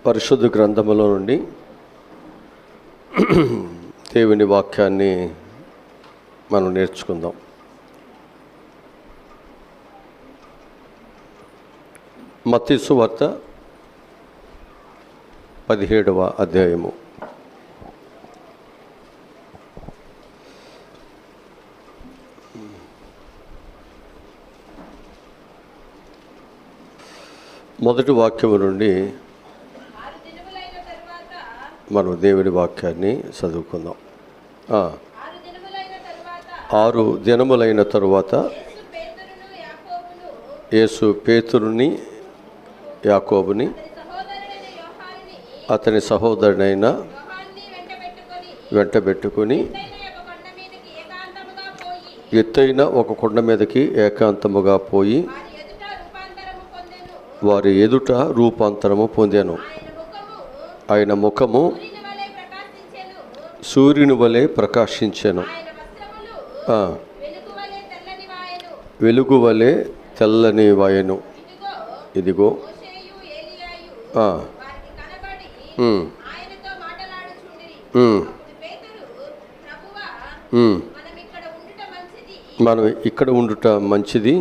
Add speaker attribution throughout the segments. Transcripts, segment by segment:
Speaker 1: పరిశుద్ధ గ్రంథములో నుండి దేవుని వాక్యాన్ని మనం నేర్చుకుందాం. మత్తయి సువార్త 17వ అధ్యాయము. మొదటి వాక్యము నుండి మనం దేవుని వాక్యాన్ని చదువుకుందాం. 6 దినములైన తరువాత యేసు పేతురుని యాకోబుని అతని సహోదరుడైన వెంటబెట్టుకుని ఎత్తైన ఒక కొండ మీదకి ఏకాంతముగా పోయి వారి ఎదుట రూపాంతరము పొందాను. ఆయన ముఖము సూర్యుని వలె ప్రకాశించెను, వెలుగు వలె తెల్లని వాయెను. ఇదిగో మనం ఇక్కడ ఉండుట మంచిది.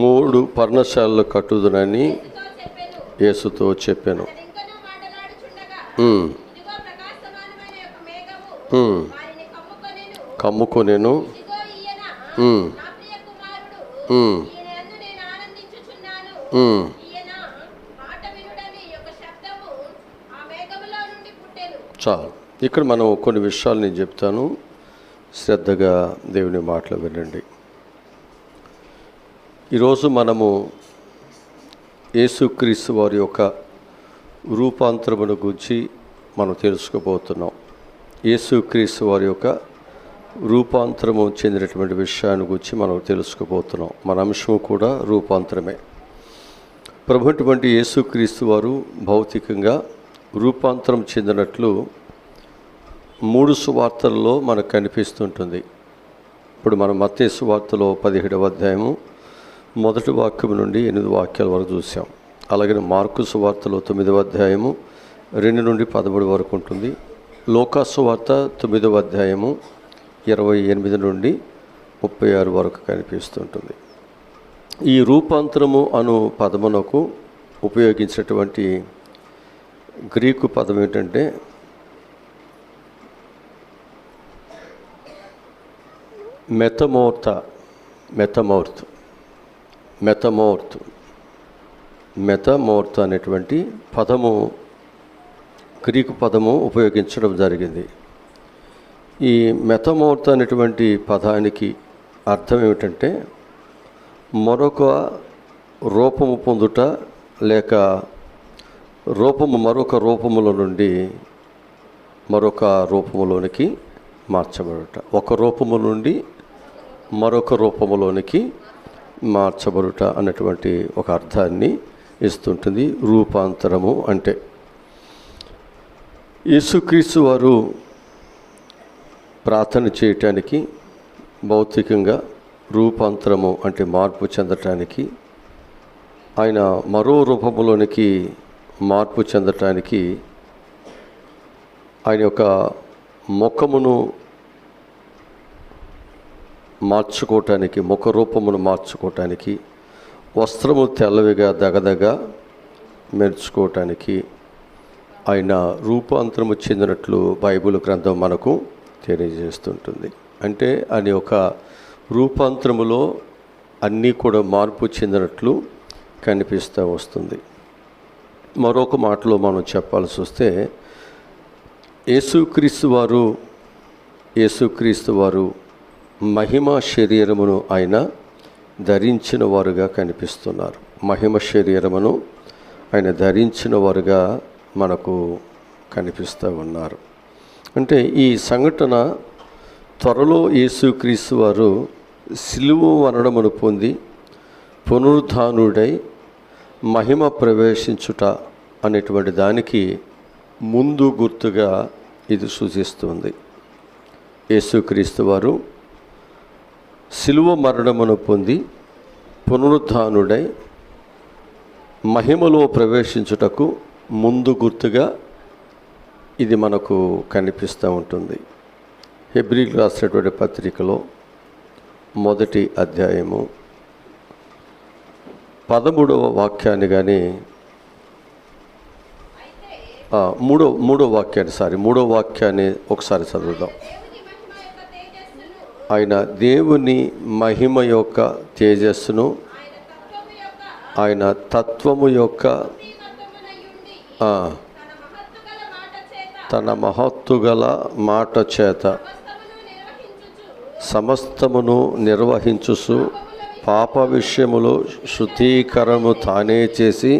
Speaker 1: 3 పర్ణశాలలు కట్టుదునని యేసుతో చెప్పాను. కమ్ముకొనెను. చాలు. ఇక్కడ మనం కొన్ని విషయాలు నేను చెప్తాను, శ్రద్ధగా దేవుని మాటలు వినండి. ఈరోజు మనము యేసుక్రీస్తు వారి యొక్క రూపాంతరమును గురించి మనం తెలుసుకోబోతున్నాం. యేసుక్రీస్తు వారి యొక్క రూపాంతరము చెందినటువంటి విషయాన్ని గురించి మనం తెలుసుకోబోతున్నాం. మన అంశం కూడా రూపాంతరమే. ప్రభువైనటువంటి యేసుక్రీస్తు వారు భౌతికంగా రూపాంతరం చెందినట్లు 3 సువార్తల్లో మనకు కనిపిస్తుంటుంది. ఇప్పుడు మనం మత్తయి సువార్తలో 17వ అధ్యాయము మొదటి వాక్యం నుండి 8 వాక్యాల వరకు చూసాం. అలాగే మార్కు సువార్తలో 9వ అధ్యాయము 2 నుండి 13 వరకు ఉంటుంది. లూకా సువార్త 9వ అధ్యాయము 28 నుండి 36 వరకు కనిపిస్తుంటుంది. ఈ రూపాంతరము అను పదమునకు ఉపయోగించినటువంటి గ్రీకు పదం ఏంటంటే మెటమోర్త్ అనేటువంటి పదము, గ్రీకు పదము ఉపయోగించడం జరిగింది. ఈ మెటమోర్త్ అనేటువంటి పదానికి అర్థం ఏమిటంటే మరొక రూపము పొందుట, లేక మరొక రూపముల నుండి మరొక రూపములోనికి మార్చబడుట, ఒక రూపము నుండి మరొక రూపములోనికి మార్చబడుట అన్నటువంటి ఒక అర్థాన్ని ఇస్తుంటుంది రూపాంతరము అంటే. యేసుక్రీస్తు వారు ప్రార్థన చేయటానికి, భౌతికంగా రూపాంతరము అంటే మార్పు చెందటానికి, ఆయన మరో రూపములోనికి మార్పు చెందటానికి, ఆయన యొక్క ముఖమును మార్చుకోవటానికి, ముఖ రూపమును మార్చుకోవటానికి, వస్త్రము తెల్లవిగా దగదగ మెరుచుకోవటానికి ఆయన రూపాంతరము చెందినట్లు బైబిల్ గ్రంథం మనకు తెలియజేస్తుంటుంది. అంటే ఆయన యొక్క రూపాంతరములో అన్నీ కూడా మార్పు చెందినట్లు కనిపిస్తూ వస్తుంది. మరొక మాటలో మనం చెప్పాల్సి వస్తే యేసుక్రీస్తు వారు మహిమ శరీరమును ఆయన ధరించిన వారుగా కనిపిస్తున్నారు. మహిమ శరీరమును ఆయన ధరించిన వారుగా మనకు కనిపిస్తూ ఉన్నారు. అంటే ఈ సంఘటన త్వరలో యేసుక్రీస్తు వారు సిలువ మరణమును పొంది పునరుద్ధానుడై మహిమ ప్రవేశించుట అనేటువంటి దానికి ముందు గుర్తుగా ఇది సూచిస్తుంది. యేసుక్రీస్తు వారు శిలువ మరణమును పొంది పునరుద్ధానుడై మహిమలో ప్రవేశించుటకు ముందు గుర్తుగా ఇది మనకు కనిపిస్తూ ఉంటుంది. హెబ్రీయులకు రాసినటువంటి పత్రికలో 1వ అధ్యాయము 13వ వాక్యాన్ని కానీ 3వ వాక్యాన్ని ఒకసారి చదువుదాం. ఆయన దేవుని మహిమ యొక్క తేజస్సును, ఆయన తత్వము యొక్క తన మహత్తుగల మాట చేత సమస్తమును నిర్వహించుచు పాప విషయములో శుద్ధీకరణము తానే చేసి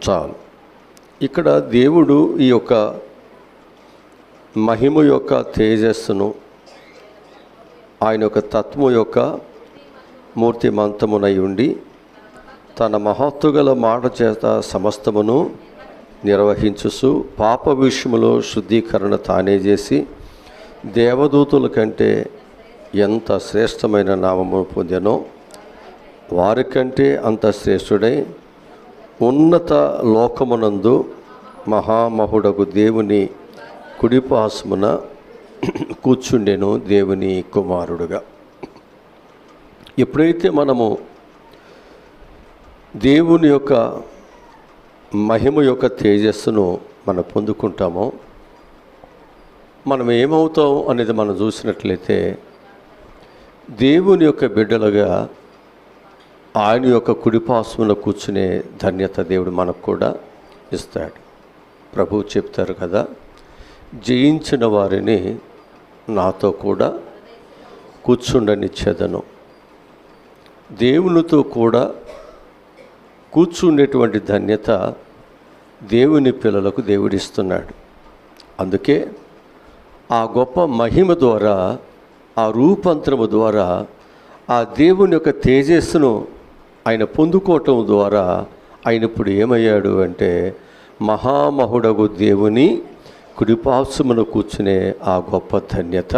Speaker 1: చాలు. ఇక్కడ దేవుడు ఈ యొక్క మహిమ యొక్క తేజస్సును, ఆయన యొక్క తత్వము యొక్క మూర్తిమంతమునై ఉండి తన మహత్తుగల మాట చేత సమస్తమును నిర్వహించుచు పాప విషయములో శుద్ధీకరణ తానే చేసి దేవదూతుల కంటే ఎంత శ్రేష్టమైన నామము పొందెనో వారికంటే అంత శ్రేష్ఠుడై ఉన్నత లోకమునందు మహామహుడకు దేవుని కుడిపాసమున కూర్చుండెను దేవుని కుమారుడుగా. ఎప్పుడైతే మనము దేవుని యొక్క మహిమ యొక్క తేజస్సును మనం పొందుకుంటామో మనం ఏమవుతాం అనేది మనం చూసినట్లయితే దేవుని యొక్క బిడ్డలుగా ఆయన యొక్క కుడిపాసమున కూర్చునే ధన్యత దేవుడు మనకు కూడా ఇస్తాడు. ప్రభువు చెప్తారు కదా, జయించిన వారిని నాతో కూడా కూర్చుండనిచ్చేదను. దేవునితో కూడా కూర్చుండేటువంటి ధన్యత దేవుని పిల్లలకు దేవుడిస్తున్నాడు. అందుకే ఆ గొప్ప మహిమ ద్వారా, ఆ రూపాంతరము ద్వారా, ఆ దేవుని యొక్క తేజస్సును ఆయన పొందుకోవటం ద్వారా ఆయన ఇప్పుడు ఏమయ్యాడు అంటే మహామహుడగు దేవుని కుడిపాసమున కూర్చునే ఆ గొప్ప ధన్యత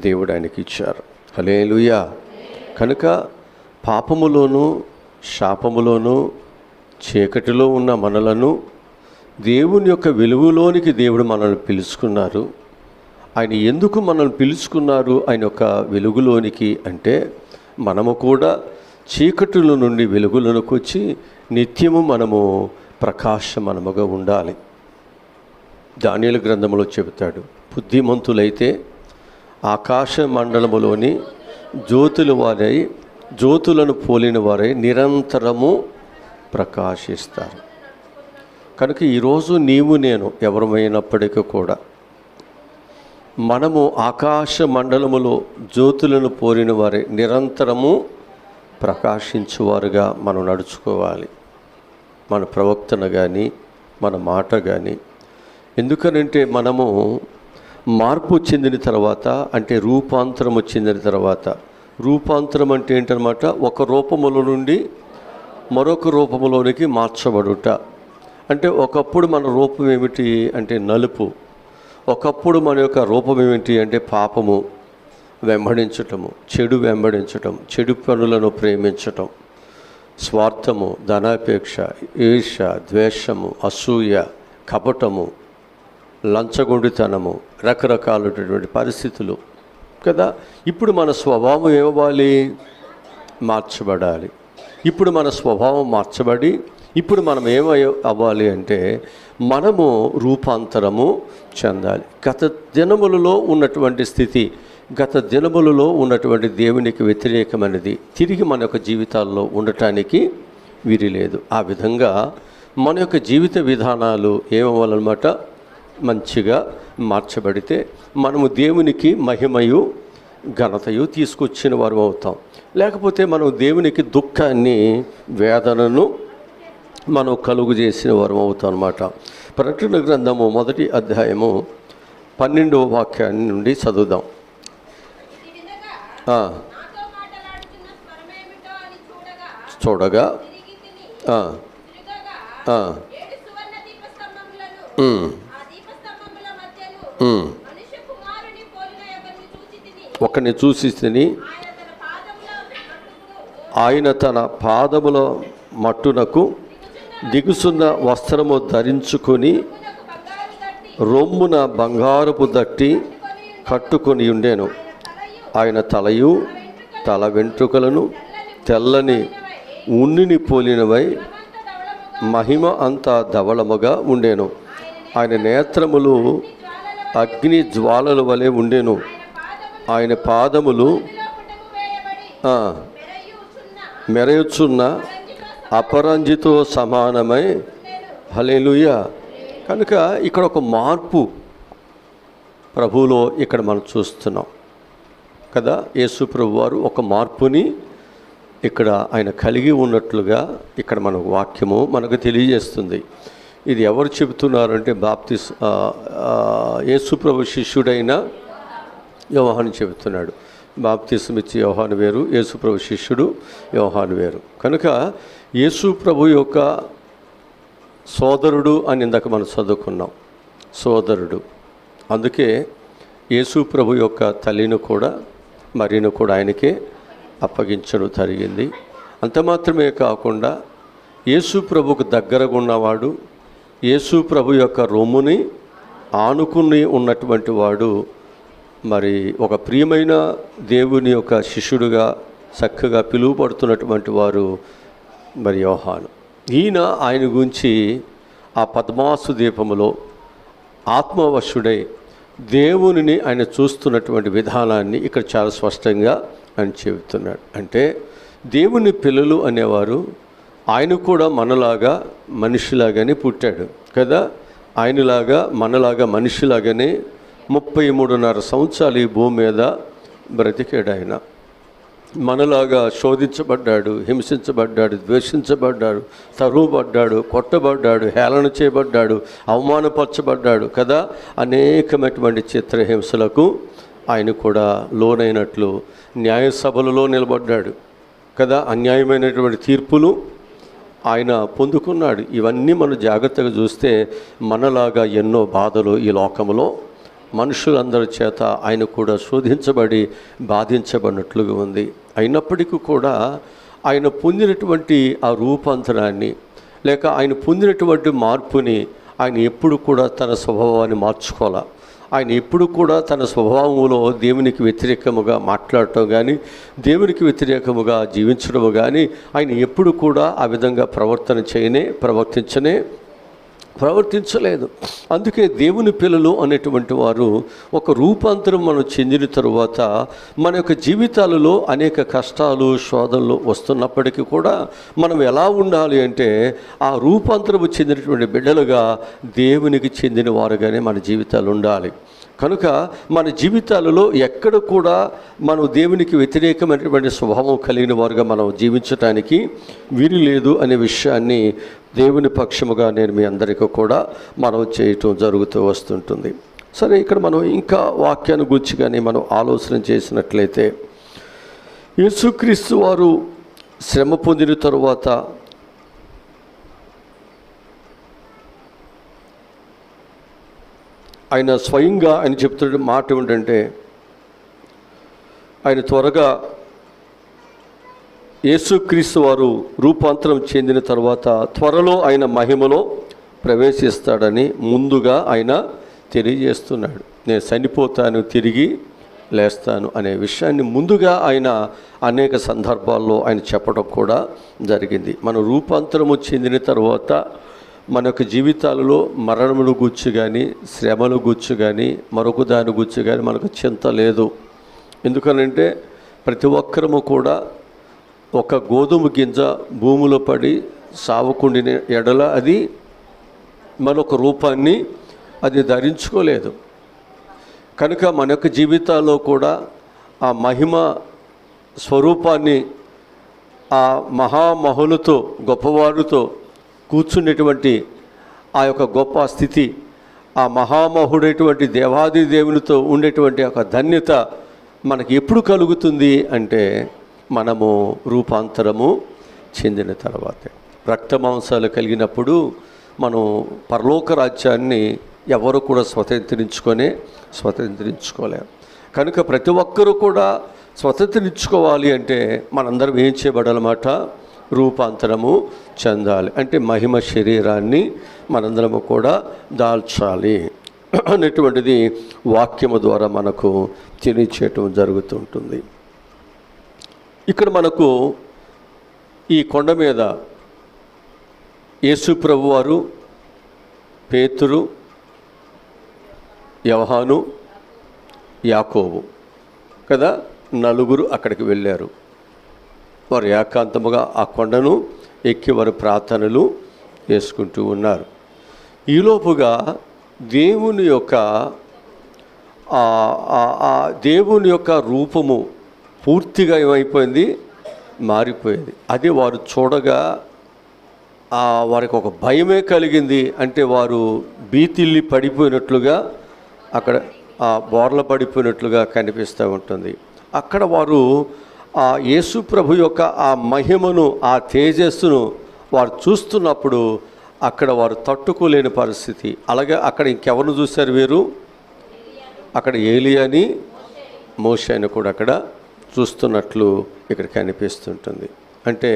Speaker 1: దేవుడు ఆయనకి ఇచ్చారు. హల్లెలూయా. కనుక పాపములోను శాపములోను చీకటిలో ఉన్న మనలను దేవుని యొక్క వెలుగులోనికి దేవుడు మనల్ని పిలుచుకున్నారు. ఆయన ఎందుకు మనల్ని పిలుచుకున్నారు ఆయన యొక్క వెలుగులోనికి అంటే మనము కూడా చీకటిలో నుండి వెలుగులోనికి వచ్చి నిత్యము మనము ప్రకాశమనముగా ఉండాలి. దానియేలు గ్రంథంలో చెబుతాడు, బుద్ధిమంతులైతే ఆకాశ మండలములోని జ్యోతులు వారై జ్యోతులను పోలిన వారై నిరంతరము ప్రకాశిస్తారు. కనుక ఈరోజు నీవు నేను ఎవరమైనప్పటికీ కూడా మనము ఆకాశ మండలములో జ్యోతులను పోలిన వారే నిరంతరము ప్రకాశించువారుగా మనం నడుచుకోవాలి. మన ప్రవక్తన కానీ మన మాట కానీ. ఎందుకనంటే మనము మార్పు చెందిన తర్వాత, అంటే రూపాంతరము చెందిన తర్వాత, రూపాంతరం అంటే ఏంటన్నమాట, ఒక రూపముల నుండి మరొక రూపములోనికి మార్చబడుట. అంటే ఒకప్పుడు మన రూపం ఏమిటి అంటే నలుపు, ఒకప్పుడు మన యొక్క రూపం ఏమిటి అంటే పాపము వెంబడించటము, చెడు వెంబడించటం, చెడు పనులను ప్రేమించటం, స్వార్థము, ధనాపేక్ష, ఈర్ష, ద్వేషము, అసూయ, కపటము, లంచగొండితనము, రకరకాలైనటువంటి పరిస్థితులు కదా. ఇప్పుడు మన స్వభావం ఏమవ్వాలి? మార్చబడాలి. ఇప్పుడు మన స్వభావం మార్చబడి ఇప్పుడు మనం అవ్వాలి అంటే మనము రూపాంతరము చెందాలి. గత దినములలో ఉన్నటువంటి స్థితి, గత దినములలో ఉన్నటువంటి దేవునికి వ్యతిరేకమైనది తిరిగి మన యొక్క జీవితాల్లో ఉండటానికి వీరి లేదు. ఆ విధంగా మన యొక్క జీవిత విధానాలు ఏమవ్వాలన్నమాట, మంచిగా మార్చబడితే మనము దేవునికి మహిమయు ఘనతయు తీసుకొచ్చిన వారు అవుతాం. లేకపోతే మనం దేవునికి దుఃఖాన్ని, వేదనను మనం కలుగు చేసిన వారు అవుతాం అన్నమాట. ప్రకటన గ్రంథము 1వ అధ్యాయము 12వ వాక్యాన్ని నుండి చదువుదాం. చూడగా ఆ, ఆ, ఒకరిని చూసి తిని ఆయన తన పాదముల మట్టునకు దిగుసున్న వస్త్రము ధరించుకొని రొమ్మున బంగారపు దట్టి కట్టుకొని ఉండెను. ఆయన తలయు తల వెంట్రుకలను తెల్లని ఉన్నిని పోలినవై మహిమ అంతా ధవళముగా ఉండెను. ఆయన నేత్రములు అగ్ని జ్వాలల వలె ఉండెను. ఆయన పాదములు మెరయుచున్న అపరంజితో సమానమై హల్లెలూయా. కనుక ఇక్కడ ఒక మార్పు ప్రభువులో ఇక్కడ మనం చూస్తున్నాం కదా. యేసు ప్రభు వారు ఒక మార్పుని ఇక్కడ ఆయన కలిగి ఉన్నట్లుగా ఇక్కడ మన వాక్యము మనకు తెలియజేస్తుంది. ఇది ఎవరు చెబుతున్నారంటే యేసు ప్రభు శిష్యుడైన యోహాను చెబుతున్నాడు. బాప్తిసం ఇచ్చి యోహాను వేరు, యేసు ప్రభు శిష్యుడు యోహాను వేరు. కనుక యేసు ప్రభు యొక్క సోదరుడు అని ఇందాక మనం చదువుకున్నాం, సోదరుడు. అందుకే యేసు ప్రభు యొక్క తల్లిని కూడా మరియను కూడా ఆయనకే అప్పగించడం జరిగింది. అంత మాత్రమే కాకుండా యేసు ప్రభుకు దగ్గరగా ఉన్నవాడు, యేసు ప్రభు యొక్క రొమ్ముని ఆనుకుని ఉన్నటువంటి వాడు, మరి ఒక ప్రియమైన దేవుని యొక్క శిష్యుడుగా చక్కగా పిలువబడుతున్నటువంటి వారు మరి యోహాను. ఈయన ఆయన గురించి ఆ పద్మాసు దీపములో ఆత్మవశుడై దేవునిని ఆయన చూస్తున్నటువంటి విధానాన్ని ఇక్కడ చాలా స్పష్టంగా ఆయన చెబుతున్నాడు. అంటే దేవుని పిల్లలు అనేవారు ఆయన కూడా మనలాగా మనిషిలాగానే పుట్టాడు కదా. ఆయనలాగా మనలాగా మనిషిలాగానే 33.5 సంవత్సరాలు ఈ భూమి మీద బ్రతికాడు. ఆయన మనలాగా శోధించబడ్డాడు, హింసించబడ్డాడు, ద్వేషించబడ్డాడు, తరువుబడ్డాడు, కొట్టబడ్డాడు, హేళన చేయబడ్డాడు, అవమానపరచబడ్డాడు కదా. అనేకమైనటువంటి చిత్రహింసలకు ఆయన కూడా లోనైనట్లు న్యాయసభలలో నిలబడ్డాడు కదా. అన్యాయమైనటువంటి తీర్పులు ఆయన పొందుకున్నాడు. ఇవన్నీ మనం జాగ్రత్తగా చూస్తే మనలాగా ఎన్నో బాధలు ఈ లోకంలో మనుషులందరి చేత ఆయన కూడా శోధించబడి బాధించబడినట్లుగా ఉంది. అయినప్పటికీ కూడా ఆయన పొందినటువంటి ఆ రూపాంతరాన్ని లేక ఆయన పొందినటువంటి మార్పుని ఆయన ఎప్పుడు కూడా తన స్వభావాన్ని మార్చుకోవాలి. ఆయన ఎప్పుడు కూడా తన స్వభావంలో దేవునికి వ్యతిరేకముగా మాట్లాడటం కానీ, దేవునికి వ్యతిరేకముగా జీవించడము కానీ ఆయన ఎప్పుడు కూడా ఆ విధంగా ప్రవర్తించలేదు. అందుకే దేవుని పిల్లలు అనేటువంటి వారు ఒక రూపాంతరం మనం చెందిన తరువాత మన యొక్క జీవితాలలో అనేక కష్టాలు శోధనలు వస్తున్నప్పటికీ కూడా మనం ఎలా ఉండాలి అంటే ఆ రూపాంతరము చెందినటువంటి బిడ్డలుగా దేవునికి చెందిన వారుగానే మన జీవితాలు ఉండాలి. కనుక మన జీవితాలలో ఎక్కడ కూడా మనం దేవునికి వ్యతిరేకమైనటువంటి స్వభావం కలిగిన వారుగా మనం జీవించడానికి వీలు లేదు అనే విషయాన్ని దేవుని పక్షముగా నేను మీ అందరికీ కూడా మనం చేయటం జరుగుతూ వస్తుంటుంది. సరే, ఇక్కడ మనం ఇంకా వాక్యాన్ని గురించి కానీ మనం ఆలోచన చేసినట్లయితే యేసుక్రీస్తు వారు శ్రమ పొందిన తరువాత ఆయన స్వయంగా ఆయన చెప్తున్న మాట ఏమిటంటే, ఆయన త్వరగా యేసుక్రీస్తు వారు రూపాంతరం చెందిన తర్వాత త్వరలో ఆయన మహిమలో ప్రవేశిస్తాడని ముందుగా ఆయన తెలియజేస్తున్నాడు. నేను చనిపోతాను, తిరిగి లేస్తాను అనే విషయాన్ని ముందుగా ఆయన అనేక సందర్భాల్లో ఆయన చెప్పడం కూడా జరిగింది. మన రూపాంతరము చెందిన తర్వాత మన యొక్క జీవితాలలో మరణమును గూర్చి కానీ, శ్రమను గూర్చి కానీ, మరొక దాని గూర్చి కానీ మనకు చింత లేదు. ఎందుకనంటే ప్రతి ఒక్కరము కూడా ఒక గోధుమ గింజ భూమిలో పడి సావకుండిన ఎడల అది మరొక రూపాన్ని అది ధరించుకోలేదు. కనుక మన యొక్క జీవితాల్లో కూడా ఆ మహిమ స్వరూపాన్ని ఆ మహామహులతో గొప్పవారితో కూర్చునేటువంటి ఆ యొక్క గొప్ప స్థితి, ఆ మహామహుడైనటువంటి దేవాది దేవునితో ఉండేటువంటి ఒక ధన్యత మనకి ఎప్పుడు కలుగుతుంది అంటే మనము రూపాంతరము చెందిన తర్వాతే. రక్తమాంసాలు కలిగినప్పుడు మనం పరలోక రాజ్యాన్ని ఎవరు కూడా స్వతంత్రించుకోలేరు. కనుక ప్రతి ఒక్కరూ కూడా స్వతంత్రించుకోవాలి అంటే మనందరం ఏం చేయబడాలన్నమాట? రూపాంతరము చెందాలి. అంటే మహిమ శరీరాన్ని మనందరము కూడా దాల్చాలి అనేటువంటిది వాక్యము ద్వారా మనకు తెలియచేయటం జరుగుతుంటుంది. ఇక్కడ మనకు ఈ కొండ మీద యేసు ప్రభువారు, పేతురు, యోహాను, యాకోబు కదా, నలుగురు అక్కడికి వెళ్ళారు. వారు ఏకాంతముగా ఆ కొండను ఎక్కి వారు ప్రార్థనలు చేసుకుంటూ ఉన్నారు. ఈలోపుగా దేవుని యొక్క రూపము పూర్తిగా ఏమైపోయింది? మారిపోయింది. అది వారు చూడగా వారికి ఒక భయమే కలిగింది. అంటే వారు బీతిల్లి పడిపోయినట్లుగా, అక్కడ బోర్ల పడిపోయినట్లుగా కనిపిస్తూ ఉంటుంది. అక్కడ వారు ఆ యేసు ప్రభు యొక్క ఆ మహిమను, ఆ తేజస్సును వారు చూస్తున్నప్పుడు అక్కడ వారు తట్టుకోలేని పరిస్థితి. అలాగే అక్కడ ఇంకెవరిని చూశారు వీరు? అక్కడ ఏలియాని, మోషేని కూడా అక్కడ చూస్తున్నట్లు ఇక్కడ కనిపిస్తుంటుంది. అంటే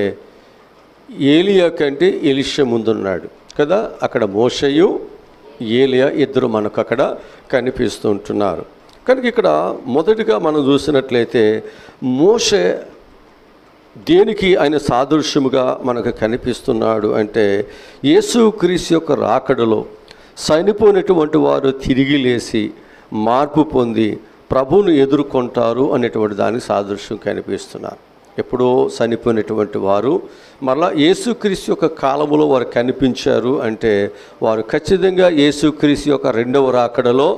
Speaker 1: ఏలియా కంటే ఎలీషా ముందున్నాడు కదా. అక్కడ మోషేయు, ఏలియా ఇద్దరు మనకు అక్కడ కనిపిస్తూ ఉంటున్నారు. కనుక ఇక్కడ మొదటిగా మనం చూసినట్లయితే మోషే దేనికి ఆయన సాదృశ్యముగా మనకు కనిపిస్తున్నాడు అంటే యేసుక్రీస్తు యొక్క రాకడలో చనిపోయినటువంటి వారు తిరిగి లేచి మార్పు పొంది ప్రభువును ఎదుర్కొంటారు అనేటువంటి దానికి సాదృశ్యం కనిపిస్తున్నారు. ఎప్పుడో చనిపోయినటువంటి వారు మరలా యేసుక్రీస్తు యొక్క కాలంలో వారు కనిపించారు అంటే వారు ఖచ్చితంగా యేసుక్రీస్తు యొక్క రెండవ రాకడలో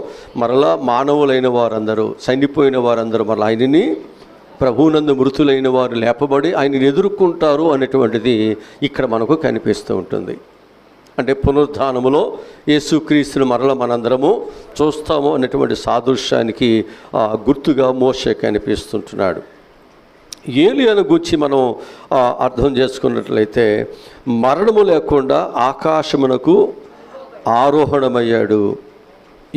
Speaker 1: మరలా మానవులైన వారందరూ, చనిపోయిన వారందరూ మరలా ఆయనని, ప్రభువునందు మృతులైన వారు లేపబడి ఆయనని ఎదుర్కొంటారు అనేటువంటిది ఇక్కడ మనకు కనిపిస్తూ ఉంటుంది. అంటే పునరుద్ధానములో యేసుక్రీస్తును మరల మనందరము చూస్తాము అనేటువంటి సాదృశ్యానికి గుర్తుగా మోషే కనిపిస్తుంటున్నాడు. ఏలియాను గూర్చి మనం అర్థం చేసుకున్నట్లయితే మరణము లేకుండా ఆకాశమునకు ఆరోహణమయ్యాడు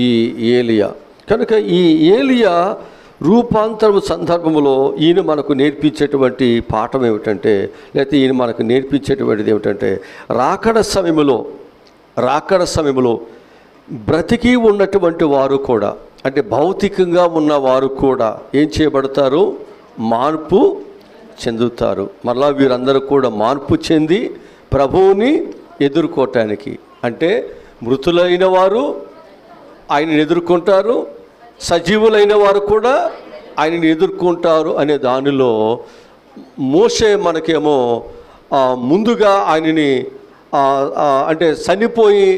Speaker 1: ఈ ఏలియా. కనుక ఈ ఏలియా రూపాంతరము సందర్భంలో ఈయన మనకు నేర్పించేటువంటి పాఠం ఏమిటంటే, లేకపోతే ఈయన మనకు నేర్పించేటువంటిది ఏమిటంటే రాకడ సమయంలో బ్రతికి ఉన్నటువంటి వారు కూడా, అంటే భౌతికంగా ఉన్నవారు కూడా ఏం చేయబడతారు? మార్పు చెందుతారు. మరలా వీరందరూ కూడా మార్పు చెంది ప్రభువుని ఎదుర్కోవటానికి, అంటే మృతులైన వారు ఆయనని ఎదుర్కొంటారు, సజీవులైన వారు కూడా ఆయనని ఎదుర్కొంటారు అనే దానిలో మోషే మనకేమో ముందుగా ఆయనని అంటే చనిపోయి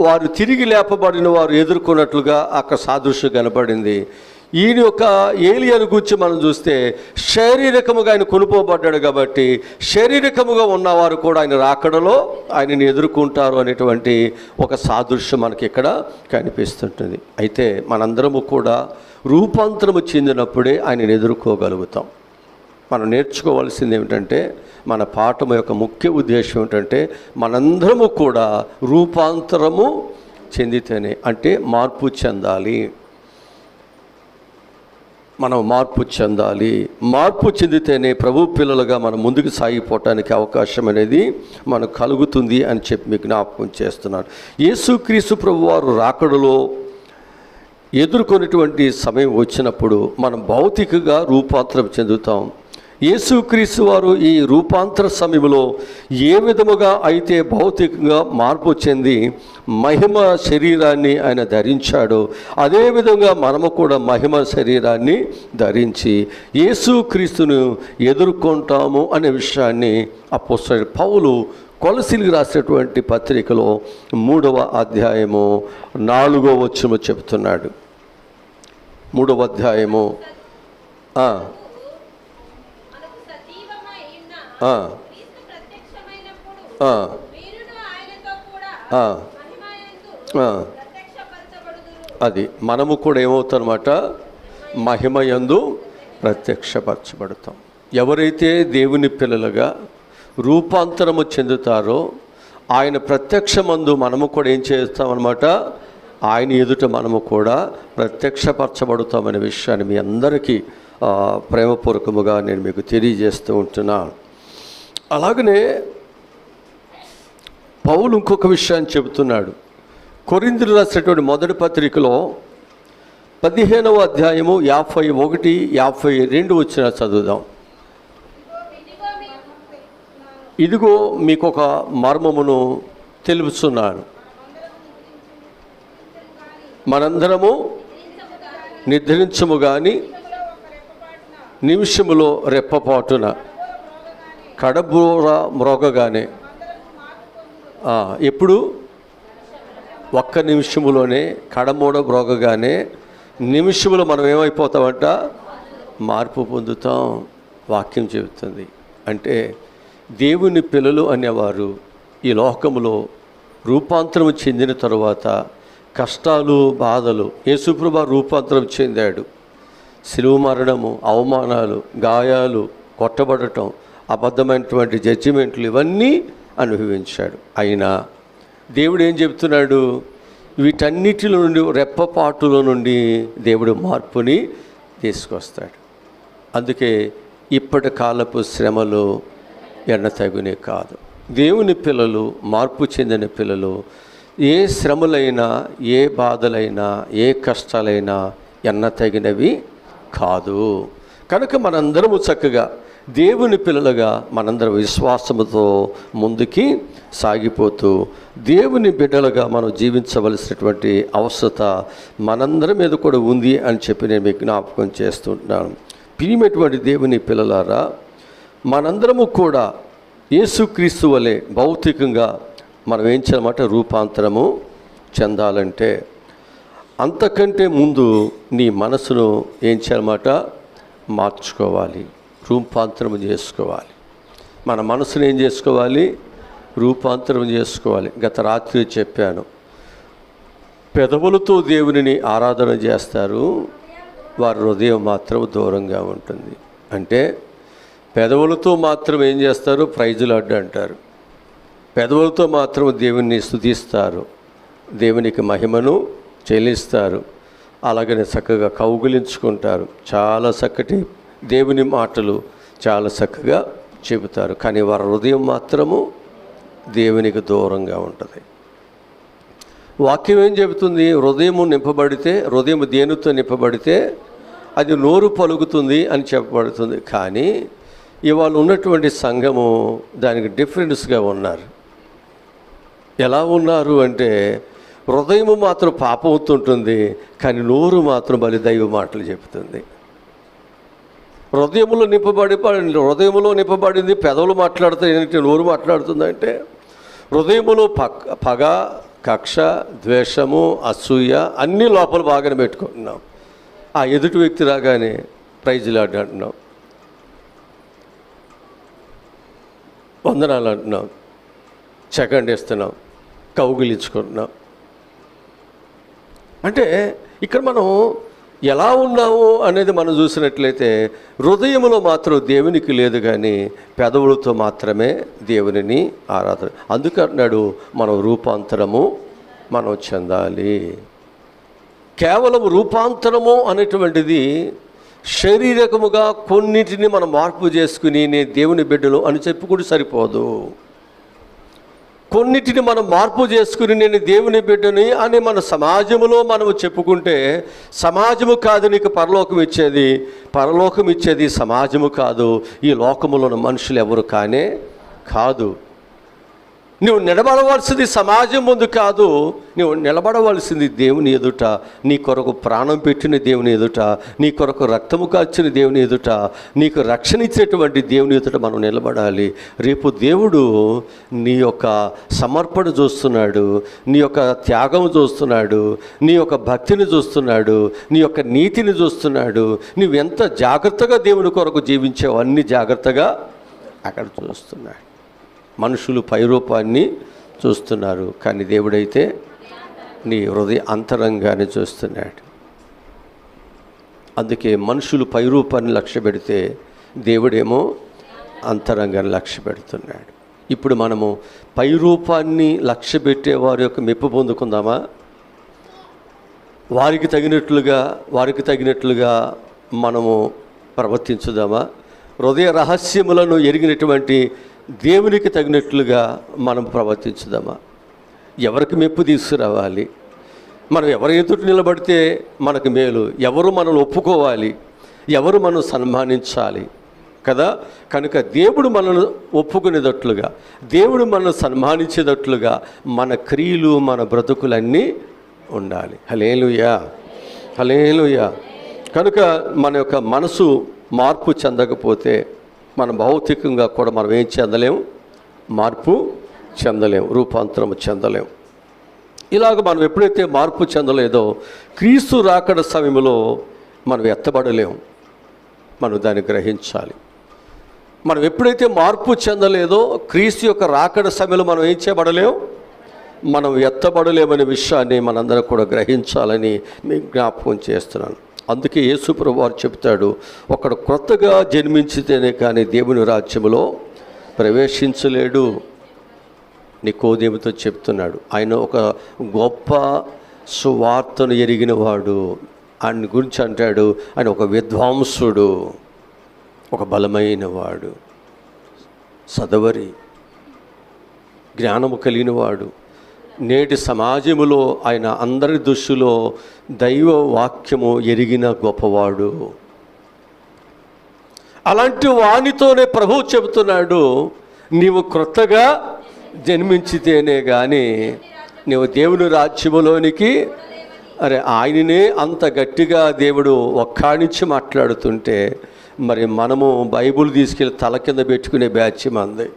Speaker 1: వారు తిరిగి లేపబడిన వారు ఎదుర్కొన్నట్లుగా అక్కడ సాదృశ్యం కనబడింది. ఈయన యొక్క ఏలియాను గురించి మనం చూస్తే శారీరకముగా ఆయన కొనుక్కోబడ్డాడు కాబట్టి శారీరకముగా ఉన్నవారు కూడా ఆయన రాకడలో ఆయనని ఎదుర్కొంటారు అనేటువంటి ఒక సాదృశ్యం మనకి ఇక్కడ కనిపిస్తుంటుంది. అయితే మనందరము కూడా రూపాంతరము చెందినప్పుడే ఆయనని ఎదుర్కోగలుగుతాం. మనం నేర్చుకోవాల్సింది ఏమిటంటే, మన పాఠం యొక్క ముఖ్య ఉద్దేశం ఏమిటంటే మనందరము కూడా రూపాంతరము చెందితేనే, అంటే మార్పు చెందాలి. మనం మార్పు చెందితేనే ప్రభు పిల్లలుగా మనం ముందుకు సాగిపోవటానికి అవకాశం అనేది మనకు కలుగుతుంది అని చెప్పి మీకు జ్ఞాపకం చేస్తున్నాను. యేసుక్రీస్తు ప్రభు వారు రాకడలో ఎదుర్కొనేటువంటి సమయం వచ్చినప్పుడు మనం భౌతికంగా రూపాంతరం చెందుతాం. యేసుక్రీస్తు వారు ఈ రూపాంతర సమయంలో ఏ విధముగా అయితే భౌతికంగా మార్పు చెంది మహిమ శరీరాన్ని ఆయన ధరించాడో అదేవిధంగా మనము కూడా మహిమ శరీరాన్ని ధరించి యేసుక్రీస్తును ఎదుర్కొంటాము అనే విషయాన్ని అపోస్తలుడైన పౌలు కొలసీలకు రాసినటువంటి పత్రికలో 3వ అధ్యాయము 4వ వచనము చెబుతున్నాడు. 3వ అధ్యాయము అది మనము కూడా ఏమవుతామన్నమాట? మహిమయందు ప్రత్యక్షపరచబడతాం. ఎవరైతే దేవుని పిల్లలుగా రూపాంతరము చెందుతారో ఆయన ప్రత్యక్షమందు మనము కూడా ఏం చేస్తామన్నమాట, ఆయన ఎదుట మనము కూడా ప్రత్యక్షపరచబడుతామనే విషయాన్ని మీ అందరికీ ప్రేమపూర్వకముగా నేను మీకు తెలియజేస్తూ ఉంటున్నాను. అలాగనే పౌలు ఇంకొక విషయాన్ని చెబుతున్నాడు. కొరింథీయులకు రాసినటువంటి మొదటి పత్రికలో 15వ అధ్యాయము 51, 52 వచ్చిన చదువుదాం. ఇదిగో మీకు ఒక మర్మమును తెలుపుచున్నాను, మనందరము నిద్రించము గాని నిమిషములో రెప్పపాటున కడబూర మ్రోగగానే. ఎప్పుడు? ఒక్క నిమిషములోనే, కడమూడ మ్రోగగానే నిమిషములో మనం ఏమైపోతామంట, మార్పు పొందుతాం. వాక్యం చెబుతుంది. అంటే దేవుని పిల్లలు అనేవారు ఈ లోకములో రూపాంతరం చెందిన తరువాత కష్టాలు, బాధలు, యేసుప్రభువు రూపాంతరం చెందాడు. శిలువ మరణము, అవమానాలు, గాయాలు, కొట్టబడటం, అబద్ధమైనటువంటి జడ్జిమెంట్లు ఇవన్నీ అనుభవించాడు. అయినా దేవుడు ఏం చెబుతున్నాడు, వీటన్నిటిలో నుండి, రెప్పపాటులో నుండి దేవుడు మార్పుని తీసుకొస్తాడు. అందుకే ఇప్పటి కాలపు శ్రమలు ఎన్నతగునే కాదు. దేవుని పిల్లలు, మార్పు చెందిన పిల్లలు ఏ శ్రమలైనా, ఏ బాధలైనా, ఏ కష్టాలైనా ఎన్నతగినవి కాదు. కనుక మనందరము చక్కగా దేవుని పిల్లలుగా మనందరం విశ్వాసముతో ముందుకి సాగిపోతూ దేవుని బిడ్డలుగా మనం జీవించవలసినటువంటి అవసరత మనందరి మీద కూడా ఉంది అని చెప్పి నేను మీకు జ్ఞాపకం చేస్తుంటున్నాను. ప్రియమైనటువంటి దేవుని పిల్లలారా, మనందరము కూడా యేసుక్రీస్తు వలె భౌతికంగా మనం ఏం చేయాలన్నమాట, రూపాంతరము చెందాలంటే అంతకంటే ముందు నీ మనసును ఏం చేయాలన్నమాట, మార్చుకోవాలి, రూపాంతరం చేసుకోవాలి. మన మనసును ఏం చేసుకోవాలి, రూపాంతరం చేసుకోవాలి. గత రాత్రి చెప్పాను, పెదవులతో దేవునిని ఆరాధన చేస్తారు, వారి హృదయం మాత్రం దూరంగా ఉంటుంది. అంటే పెదవులతో మాత్రం ఏం చేస్తారు, ప్రైజులు అడ్డు అంటారు. పెదవులతో మాత్రం దేవుని స్తుతిస్తారు, దేవునికి మహిమను చెల్లిస్తారు. అలాగనే చక్కగా కౌగిలించుకుంటారు, చాలా చక్కటి దేవుని మాటలు చాలా చక్కగా చెబుతారు. కానీ వారి హృదయం మాత్రము దేవునికి దూరంగా ఉంటుంది. వాక్యం ఏం చెబుతుంది, హృదయము నింపబడితే, హృదయం దేనితో నింపబడితే అది నోరు పలుకుతుంది అని చెప్పబడుతుంది. కానీ ఇవాళ ఉన్నటువంటి సంఘము దానికి డిఫరెన్స్గా ఉన్నారు. ఎలా ఉన్నారు అంటే హృదయము మాత్రం పాపం అవుతుంటుంది, కానీ నోరు మాత్రం బలి దైవ మాటలు చెబుతుంది. హృదయంలో నింపబడింది పెదవులు మాట్లాడుతాయి, ఏంటంటే నోరు మాట్లాడుతుందంటే హృదయములో పగ, కక్ష, ద్వేషము, అసూయ అన్నీ లోపల బాగానే పెట్టుకుంటున్నాం. ఆ ఎదుటి వ్యక్తి రాగానే ప్రైజులు అంటున్నాం, వందనాలు అంటున్నాం, చెకండేస్తున్నాం, కౌగిలించుకుంటున్నాం. అంటే ఇక్కడ మనం ఎలా ఉన్నాము అనేది మనం చూసినట్లయితే హృదయంలో మాత్రం దేవునికి లేదు, కానీ పెదవులతో మాత్రమే దేవునిని ఆరాధన. అందుకంటున్నాడు మనం రూపాంతరము మనం చెందాలి. కేవలం రూపాంతరము అనేటువంటిది శారీరకముగా కొన్నిటిని మనం మార్పు చేసుకుని నేను దేవుని బిడ్డలు అని చెప్పుకుంటూ సరిపోదు. కొన్నిటిని మనం మార్పు చేసుకుని నేను దేవుని బిడ్డని అని మన సమాజంలో మనము చెప్పుకుంటే, సమాజము కాదు నీకు పరలోకం ఇచ్చేది, పరలోకం ఇచ్చేది సమాజము కాదు, ఈ లోకములో ఉన్న మనుషులు ఎవరు కానే కాదు. నువ్వు నిలబడవలసింది సమాజం ముందు కాదు, నువ్వు నిలబడవలసింది దేవుని ఎదుట, నీ కొరకు ప్రాణం పెట్టిన దేవుని ఎదుట, నీ కొరకు రక్తము కాచిన దేవుని ఎదుట, నీకు రక్షణ ఇచ్చేటువంటి దేవుని ఎదుట మనం నిలబడాలి. రేపు దేవుడు నీ యొక్క సమర్పణ చూస్తున్నాడు, నీ యొక్క త్యాగం చూస్తున్నాడు, నీ యొక్క భక్తిని చూస్తున్నాడు, నీ యొక్క నీతిని చూస్తున్నాడు. నువ్వెంత జాగ్రత్తగా దేవుని కొరకు జీవించావు అన్ని జాగ్రత్తగా అక్కడ చూస్తున్నాడు. మనుషులు పైరూపాన్ని చూస్తున్నారు, కానీ దేవుడైతే నీ హృదయ అంతరంగాన్ని చూస్తున్నాడు. అందుకే మనుషులు పైరూపాన్ని లక్ష్య పెడితే దేవుడేమో అంతరంగాన్ని లక్ష్య పెడుతున్నాడు. ఇప్పుడు మనము పై రూపాన్ని లక్ష్య పెట్టే వారి యొక్క మెప్పు పొందుకుందామా? వారికి తగినట్లుగా మనము ప్రవర్తించుదామా? హృదయ రహస్యములను ఎరిగినటువంటి దేవునికి తగినట్లుగా మనం ప్రవర్తించుదామా? ఎవరికి మెప్పు తీసుకురావాలి? మనం ఎవరి ఎదుటి నిలబడితే మనకు మేలు? ఎవరు మనల్ని ఒప్పుకోవాలి? ఎవరు మనం సన్మానించాలి కదా? కనుక దేవుడు మనల్ని ఒప్పుకునేటట్లుగా, దేవుడు మనల్ని సన్మానించేటట్లుగా మన క్రియలు, మన బ్రతుకులన్నీ ఉండాలి. హల్లెలూయా, హల్లెలూయా. కనుక మన యొక్క మనసు మార్పు చెందకపోతే మన భౌతికంగా కూడా మనం ఏం చెందలేము? మార్పు చెందలేము, రూపాంతరం చెందలేము. ఇలాగ మనం ఎప్పుడైతే మార్పు చెందలేదో క్రీస్తు రాకడ సమయంలో మనం ఎత్తబడలేము. మనం దాన్ని గ్రహించాలి. మనం ఎప్పుడైతే మార్పు చెందలేదో క్రీస్తు యొక్క రాకడ సమయంలో మనం ఏం చేయబడలేము? మనం ఎత్తబడలేమనే విషయాన్ని మనందరం కూడా గ్రహించాలని మీకు జ్ఞాపకం చేస్తున్నాను. అందుకే యేసు ప్రభువు వారు చెప్తాడు, ఒకడు క్రొత్తగా జన్మించితేనే కానీ దేవుని రాజ్యములో ప్రవేశించలేడు. నికోదేముతో చెప్తున్నాడు. ఆయన ఒక గొప్ప సువార్తను ఎరిగిన వాడు. ఆయన గురించి అంటాడు, ఆయన ఒక విద్వాంసుడు, ఒక బలమైన వాడు, సదవరి, జ్ఞానము కలిగిన వాడు. నేటి సమాజములో ఆయన అందరి దృష్టిలో దైవ వాక్యము ఎరిగిన గొప్పవాడు. అలాంటి వానితోనే ప్రభువు చెబుతున్నాడు, నీవు క్రొత్తగా జన్మించితేనే కానీ నీవు దేవుని రాజ్యములోనికి. అరే, ఆయననే అంత గట్టిగా దేవుడు ఒక్కానించి మాట్లాడుతుంటే మరి మనము బైబుల్ తీసుకెళ్ళి తల కింద పెట్టుకునే బ్యాచ్ మంది.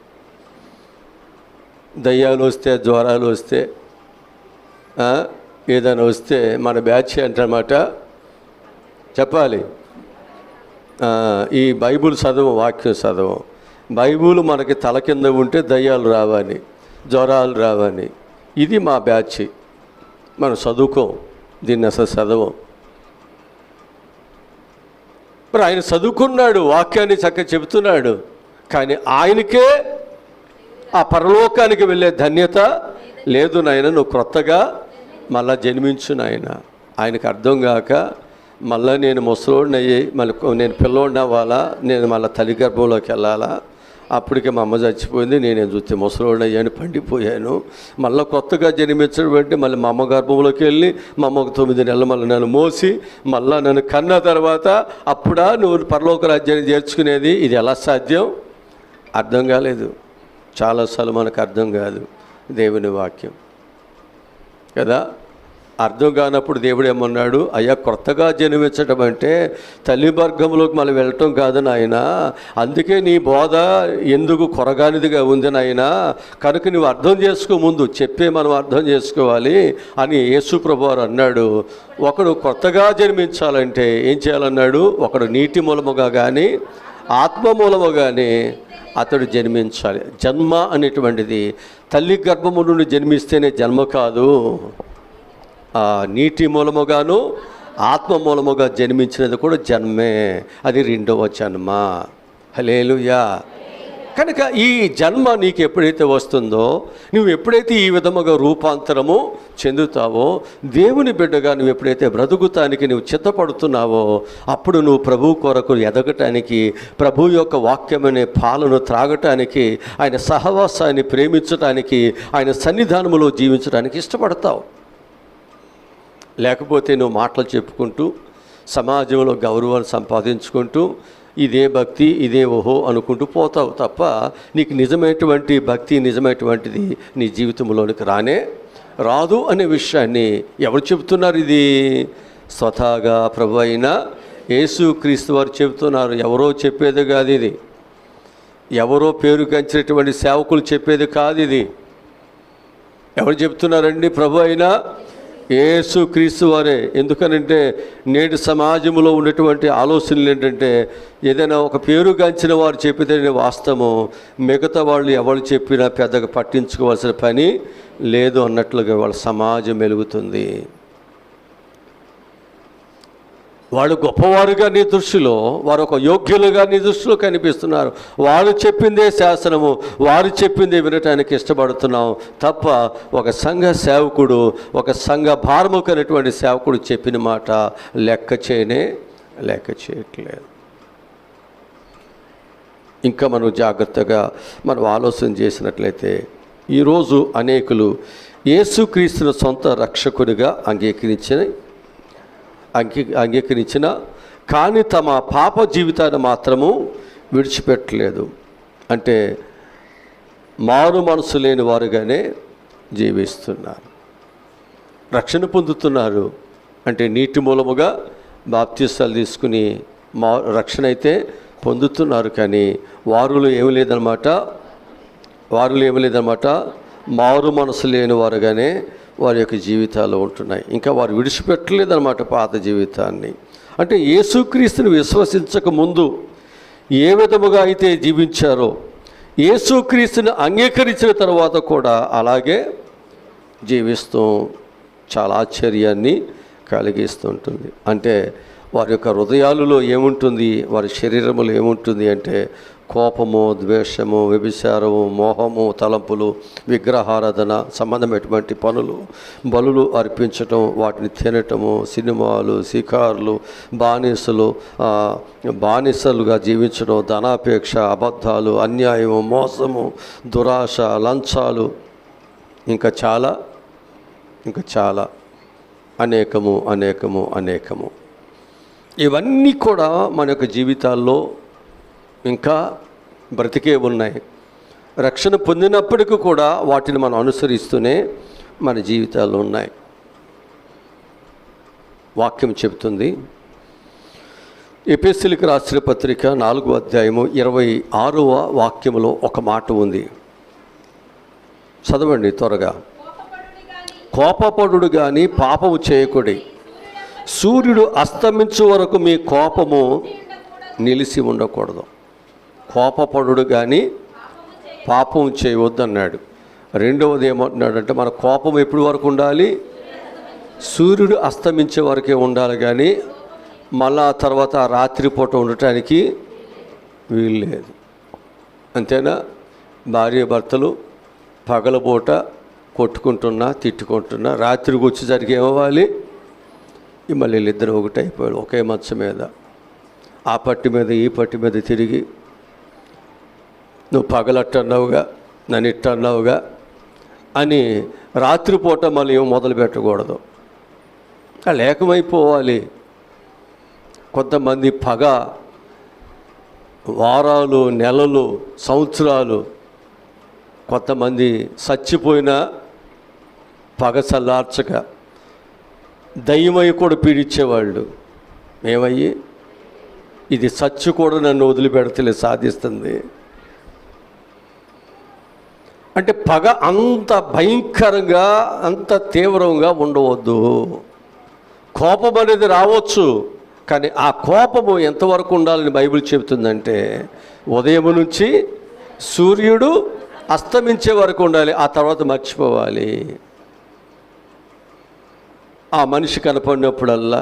Speaker 1: దయ్యాలు వస్తే, జ్వరాలు వస్తే, ఏదైనా వస్తే మన బ్యాచ్ అంటన్నమాట. చెప్పాలి, ఈ బైబుల్ చదవం, వాక్యం చదవం. బైబుల్ మనకి తల కింద ఉంటే దయ్యాలు రావని, జ్వరాలు రావని. ఇది మా బ్యాచ్. మనం చదువుకోం, దీన్ని అసలు చదవం. మరి ఆయన చదువుకున్నాడు, వాక్యాన్ని చక్కగా చెబుతున్నాడు, కానీ ఆయనకే ఆ పరలోకానికి వెళ్ళే ధన్యత లేదు. నాయన, నువ్వు క్రొత్తగా మళ్ళా జన్మించు నాయన. ఆయనకు అర్థం కాక మళ్ళీ నేను ముసలోడిని అయ్యి మళ్ళీ నేను పిల్లోడిని అవ్వాలా, నేను మళ్ళీ తల్లి గర్భంలోకి వెళ్ళాలా? అప్పటికే మా అమ్మ చచ్చిపోయింది, నేనేం చూస్తే ముసలోడిని అయ్యాను, పండిపోయాను. మళ్ళీ కొత్తగా జన్మించడం అంటే మళ్ళీ మా అమ్మ గర్భంలోకి వెళ్ళి మా అమ్మకు 9 నెలలు మళ్ళీ నన్ను మోసి మళ్ళీ నన్ను కన్న తర్వాత అప్పుడా నువ్వు పరలోక రాజ్యాన్ని చేర్చుకునేది? ఇది ఎలా సాధ్యం? అర్థం కాలేదు. చాలాసార్లు మనకు అర్థం కాదు దేవుని వాక్యం కదా. అర్థం కానప్పుడు దేవుడు ఏమన్నాడు? అయ్యా, కొత్తగా జన్మించడం అంటే తల్లి వర్గంలోకి మనం వెళ్ళటం కాదు నాయన. అందుకే నీ బోధ ఎందుకు కొరగానిదిగా ఉంది నాయన. కనుక నువ్వు అర్థం చేసుకో, ముందు చెప్పే మనం అర్థం చేసుకోవాలి అని యేసు ప్రభువారు అన్నాడు. ఒకడు కొత్తగా జన్మించాలంటే ఏం చేయాలన్నాడు? ఒకడు నీటి మూలముగా కానీ ఆత్మ మూలము కానీ అతడు జన్మించాలి. జన్మ అనేటువంటిది తల్లి గర్భము నుండి జన్మిస్తేనే జన్మ కాదు. నీటి మూలముగాను ఆత్మ మూలముగా జన్మించినది కూడా జన్మే. అది 2వ జన్మ. హల్లెలూయా. కనుక ఈ జన్మ నీకు ఎప్పుడైతే వస్తుందో, నువ్వు ఎప్పుడైతే ఈ విధముగా రూపాంతరము చెందుతావో, దేవుని బిడ్డగా నువ్వు ఎప్పుడైతే బ్రతుకుతానికి నువ్వు చిత్తపడుతున్నావో, అప్పుడు నువ్వు ప్రభు కొరకు ఎదగటానికి, ప్రభు యొక్క వాక్యమనే పాలను త్రాగటానికి, ఆయన సహవాసాన్ని ప్రేమించటానికి, ఆయన సన్నిధానములో జీవించడానికి ఇష్టపడతావు. లేకపోతే నువ్వు మాటలు చెప్పుకుంటూ సమాజంలో గౌరవాన్ని సంపాదించుకుంటూ ఇదే భక్తి, ఇదే ఓహో అనుకుంటూ పోతావు తప్ప నీకు నిజమైనటువంటి భక్తి, నిజమైనటువంటిది నీ జీవితంలోనికి రాదు అనే విషయాన్ని ఎవరు చెబుతున్నారు? ఇది స్వతహాగా ప్రభు అయిన యేసు క్రీస్తు వారు చెబుతున్నారు. ఎవరో చెప్పేది కాదు ఇది. ఎవరో పేరు గంచినటువంటి సేవకులు చెప్పేది కాదు ఇది. ఎవరు చెప్తున్నారండి? ప్రభు అయిన యేసు క్రీస్తు వారే. ఎందుకనంటే నేటి సమాజంలో ఉన్నటువంటి ఆలోచనలు ఏంటంటే, ఏదైనా ఒక పేరుగాంచిన వారు చెప్పితే వాస్తవము, మిగతా వాళ్ళు ఎవరు చెప్పినా పెద్దగా పట్టించుకోవాల్సిన పని లేదు అన్నట్లుగా వాళ్ళ సమాజం వెలుగుతుంది. వాళ్ళు గొప్పవారుగా నీ దృష్టిలో, వారు ఒక యోగ్యులుగా నీ దృష్టిలో కనిపిస్తున్నారు. వారు చెప్పిందే శాసనము, వారు చెప్పిందే వినటానికి ఇష్టపడుతున్నాం తప్ప ఒక సంఘ సేవకుడు, ఒక సంఘ భారముకైనటువంటి సేవకుడు చెప్పిన మాట లెక్క చేయట్లేదు. ఇంకా మనం జాగ్రత్తగా మనం ఆలోచన చేసినట్లయితే ఈరోజు అనేకులు యేసుక్రీస్తును సొంత రక్షకుడిగా అంగీకరించిన కానీ తమ పాప జీవితాన్ని మాత్రము విడిచిపెట్టలేదు. అంటే మారు మనసు లేని వారుగానే జీవిస్తున్నారు. రక్షణ పొందుతున్నారు అంటే నీటి మూలముగా బాప్తిస్తాలు తీసుకుని రక్షణ అయితే పొందుతున్నారు. కానీ వారిలో ఏమి లేదన్నమాట మారు మనసు లేని వారుగానే వారి యొక్క జీవితాలు ఉంటున్నాయి. ఇంకా వారు విడిచిపెట్టలేదన్నమాట పాత జీవితాన్ని. అంటే యేసుక్రీస్తుని విశ్వసించక ముందు ఏ విధముగా అయితే జీవించారో యేసుక్రీస్తుని అంగీకరించిన తర్వాత కూడా అలాగే జీవిస్తూ చాలా ఆశ్చర్యాన్ని కలిగిస్తుంటుంది. అంటే వారి యొక్క హృదయాలలో ఏముంటుంది, వారి శరీరములో ఏముంటుంది అంటే కోపము, ద్వేషము, వ్యభిచారము, మోహము, తలంపులు, విగ్రహారాధన సంబంధమైనటువంటి పనులు, బలులు అర్పించటం, వాటిని తినటము, సినిమాలు, షికార్లు, బానిసలుగా జీవించడం, ధనాపేక్ష, అబద్ధాలు, అన్యాయము, మోసము, దురాశ, లంచాలు, ఇంకా చాలా అనేకము ఇవన్నీ కూడా మన యొక్క జీవితాల్లో ఇంకా బ్రతికే ఉన్నాయి. రక్షణ పొందినప్పటికీ కూడా వాటిని మనం అనుసరిస్తూనే మన జీవితాల్లో ఉన్నాయి. వాక్యం చెబుతుంది, ఎఫెసీయులకు రాసిన పత్రిక 4వ అధ్యాయము 26వ వాక్యములో ఒక మాట ఉంది. చదవండి త్వరగా. కోపపడుడు కానీ పాపము చేయకుడి, సూర్యుడు అస్తమించు వరకు మీ కోపము నిలిచి ఉండకూడదు. కోపపడుడు కానీ పాపం చేయవద్దు అన్నాడు. రెండవది ఏమంటున్నాడంటే మన కోపం ఎప్పటి వరకు ఉండాలి? సూర్యుడు అస్తమించే వరకే ఉండాలి, కానీ మళ్ళా తర్వాత రాత్రిపూట ఉండటానికి వీల్లేదు. అంతేనా? భార్య భర్తలు పగలపూట కొట్టుకుంటున్నా తిట్టుకుంటున్నా రాత్రికి వచ్చేసరికి ఏమవ్వాలి? మళ్ళీ వీళ్ళిద్దరు ఒకటైపోయాడు ఒకే మంచం మీద, ఆ పట్టి మీద ఈ పట్టి మీద తిరిగి నువ్వు పగలట్టన్నావుగా, నన్ను ఇట్టన్నావుగా అని రాత్రిపూట మళ్ళీ ఏం మొదలు పెట్టకూడదు. ఏకమైపోవాలి. కొంతమంది పగ వారాలు, నెలలు, సంవత్సరాలు, కొంతమంది చచ్చిపోయిన పగ చల్లార్చక దయ్యమై కూడా పీడించేవాళ్ళు. ఏమయ్యి ఇది చచ్చి కూడా నన్ను వదిలిపెడతలే సాధిస్తుంది అంటే పగ అంత భయంకరంగా అంత తీవ్రంగా ఉండవద్దు. కోపం అనేది రావచ్చు, కానీ ఆ కోపము ఎంతవరకు ఉండాలని బైబిల్ చెబుతుందంటే ఉదయం నుంచి సూర్యుడు అస్తమించే వరకు ఉండాలి, ఆ తర్వాత మర్చిపోవాలి. ఆ మనిషి కనపడినప్పుడల్లా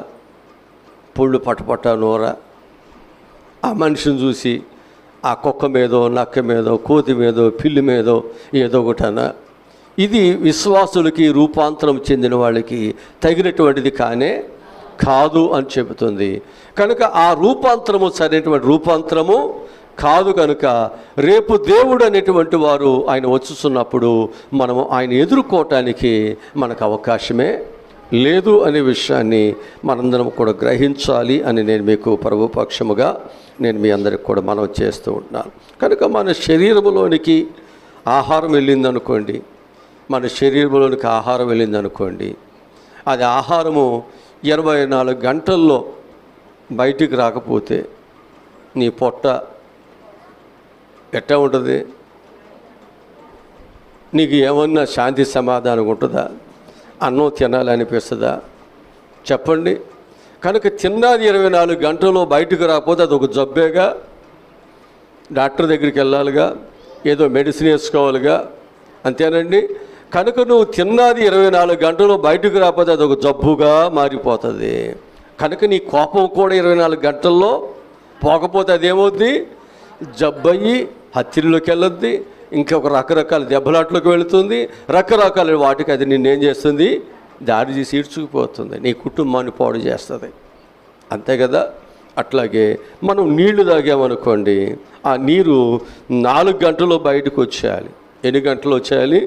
Speaker 1: పుళ్ళు పటపట నూర, ఆ మనిషిని చూసి ఆ కుక్క మీదో, నక్క మీదో, కోతి మీదో, పిల్లి మీదో ఏదో ఒకటనా. ఇది విశ్వాసులకి, రూపాంతరం చెందిన వాళ్ళకి తగినటువంటిది కాదు అని చెబుతుంది. కనుక ఆ రూపాంతరము సరైనటువంటి రూపాంతరము కాదు. కనుక రేపు దేవుడు అనేటువంటి వారు ఆయన వచ్చుతున్నప్పుడు మనము ఆయన ఎదుర్కోవటానికి మనకు అవకాశమే లేదు అనే విషయాన్ని మనందరం కూడా గ్రహించాలి అని నేను మీకు ప్రభుపక్షముగా నేను మీ అందరికి కూడా మనం చేస్తూ ఉంటున్నాను. కనుక మన శరీరంలోనికి ఆహారం వెళ్ళిందనుకోండి, అది ఆహారము 24 గంటల్లో బయటికి రాకపోతే నీ పొట్ట ఎట్టా ఉంటుంది? నీకు ఏమన్నా శాంతి సమాధానం ఉంటుందా? అన్నం తినాలనిపిస్తుందా? చెప్పండి. కనుక తిన్నది 24 గంటల్లో బయటకు రాకపోతే అదొక జబ్బేగా, డాక్టర్ దగ్గరికి వెళ్ళాలిగా, ఏదో మెడిసిన్ వేసుకోవాలిగా, అంతేనండి. కనుక నువ్వు తిన్నది 24 గంటల్లో బయటకు రాకపోతే అదొక జబ్బుగా మారిపోతుంది. కనుక నీ కోపం కూడా 24 గంటల్లో పోకపోతే అదేమవుద్ది, జబ్బయ్యి హత్యలోకి వెళ్ళొద్ది, ఇంకొక రకరకాల దెబ్బలాట్లోకి వెళుతుంది, రకరకాల వాటికి అది నిన్నేం చేస్తుంది, దారి తీసి ఈడ్చుకుపోతుంది, నీ కుటుంబాన్ని పాడు చేస్తుంది. అంతే కదా. అట్లాగే మనం నీళ్లు తాగామనుకోండి, ఆ నీరు 4 గంటల్లో బయటకు వచ్చేయాలి. ఎన్ని గంటలు వచ్చేయాలి?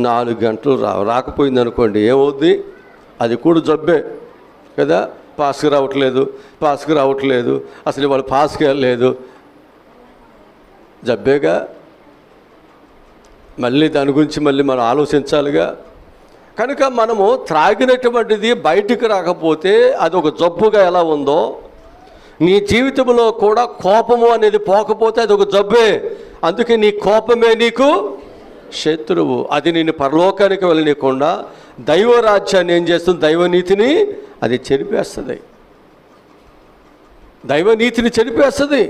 Speaker 1: 4 గంటలు రాకపోయింది అనుకోండి, ఏమవుద్ది, అది కూడా జబ్బే కదా. పాస్కి రావట్లేదు, అసలు వాళ్ళు పాస్కి వెళ్ళలేదు, జబ్బేగా. మళ్ళీ దాని గురించి మళ్ళీ మనం ఆలోచించాలిగా. కనుక మనము త్రాగినటువంటిది బయటికి రాకపోతే అది ఒక జబ్బుగా ఎలా ఉందో, నీ జీవితంలో కూడా కోపము అనేది పోకపోతే అది ఒక జబ్బే. అందుకే నీ కోపమే నీకు శత్రువు. అది నిన్ను పరలోకానికి వెళ్ళనీయకుండా దైవరాజ్యాన్ని ఏం చేస్తుంది, దైవనీతిని అది చెరిపేస్తుంది, దైవనీతిని చెరిపేస్తుంది.